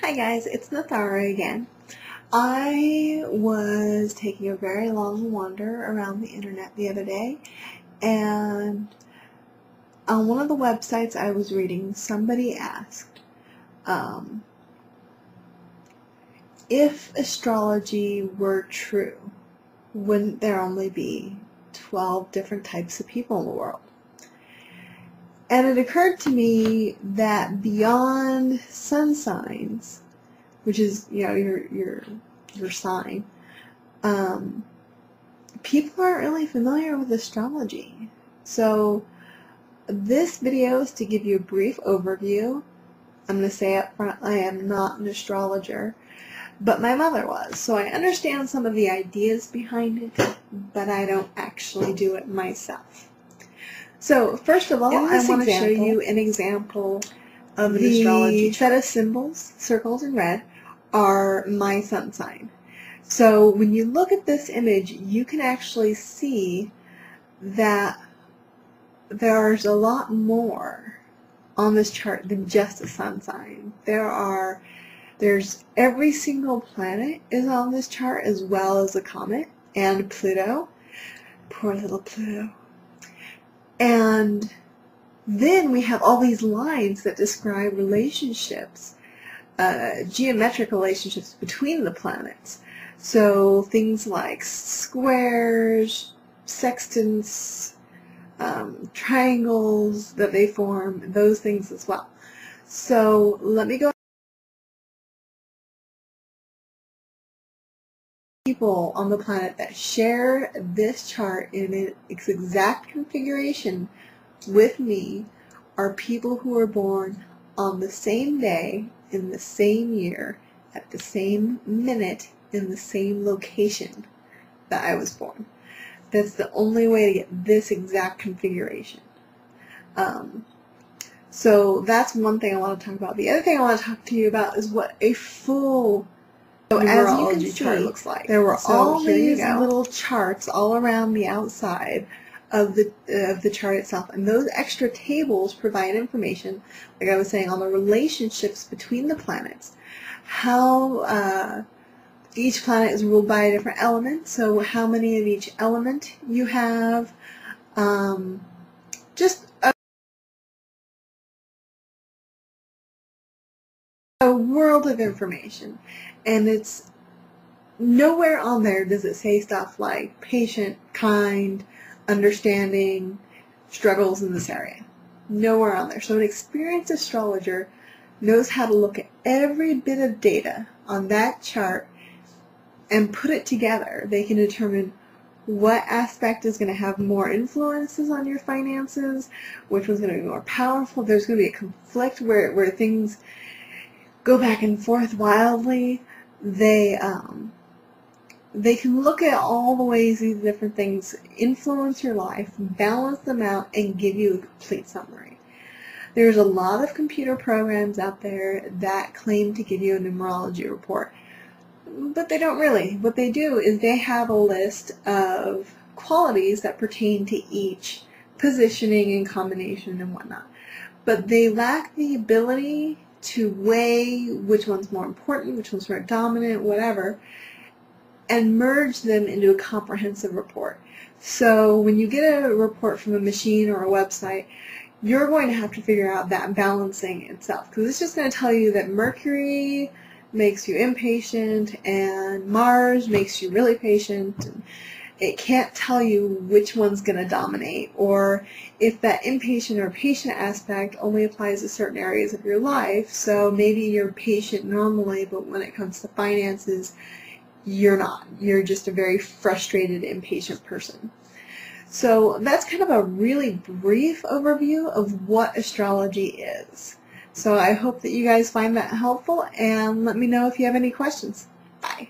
Hi guys, it's Nathara again. I was taking a very long wander around the internet the other day, and on one of the websites I was reading, somebody asked if astrology were true, wouldn't there only be 12 different types of people in the world? And it occurred to me that beyond sun signs, which is, your sign, people aren't really familiar with astrology. So this video is to give you a brief overview. I'm going to say up front, I am not an astrologer, but my mother was. So I understand some of the ideas behind it, but I don't actually do it myself. So first of all, I want to show you an example of an astrology chart. The set of symbols, circles in red, are my sun sign. So when you look at this image, you can actually see that there's a lot more on this chart than just a sun sign. There's every single planet is on this chart, as well as a comet and Pluto. Poor little Pluto. And then we have all these lines that describe relationships, geometric relationships between the planets. So things like squares, sextants, triangles that they form, those things as well. So let me go. People on the planet that share this chart in its exact configuration with me are people who were born on the same day, in the same year, at the same minute, in the same location that I was born. That's the only way to get this exact configuration. So that's one thing I want to talk about. The other thing I want to talk to you about is what a full numerology chart looks like. There were all these little charts all around the outside of the chart itself, and those extra tables provide information, like I was saying, on the relationships between the planets, how each planet is ruled by a different element, so how many of each element you have, just a world of information. And it's nowhere on there does it say stuff like patient, kind, understanding, struggles in this area. Nowhere on there. So an experienced astrologer knows how to look at every bit of data on that chart and put it together. They can determine what aspect is going to have more influences on your finances, which one's going to be more powerful. There's going to be a conflict where things go back and forth wildly. They can look at all the ways these different things influence your life, balance them out, and give you a complete summary. There's a lot of computer programs out there that claim to give you a numerology report, but they don't really. What they do is they have a list of qualities that pertain to each positioning and combination and whatnot, but they lack the ability to weigh which one's more important, which one's more dominant, whatever, and merge them into a comprehensive report. So when you get a report from a machine or a website, you're going to have to figure out that balancing itself, because it's just going to tell you that Mercury makes you impatient and Mars makes you really patient. And it can't tell you which one's going to dominate, or if that impatient or patient aspect only applies to certain areas of your life. So maybe you're patient normally, but when it comes to finances, you're not. You're just a very frustrated, impatient person. So that's kind of a really brief overview of what astrology is. So I hope that you guys find that helpful, and let me know if you have any questions. Bye.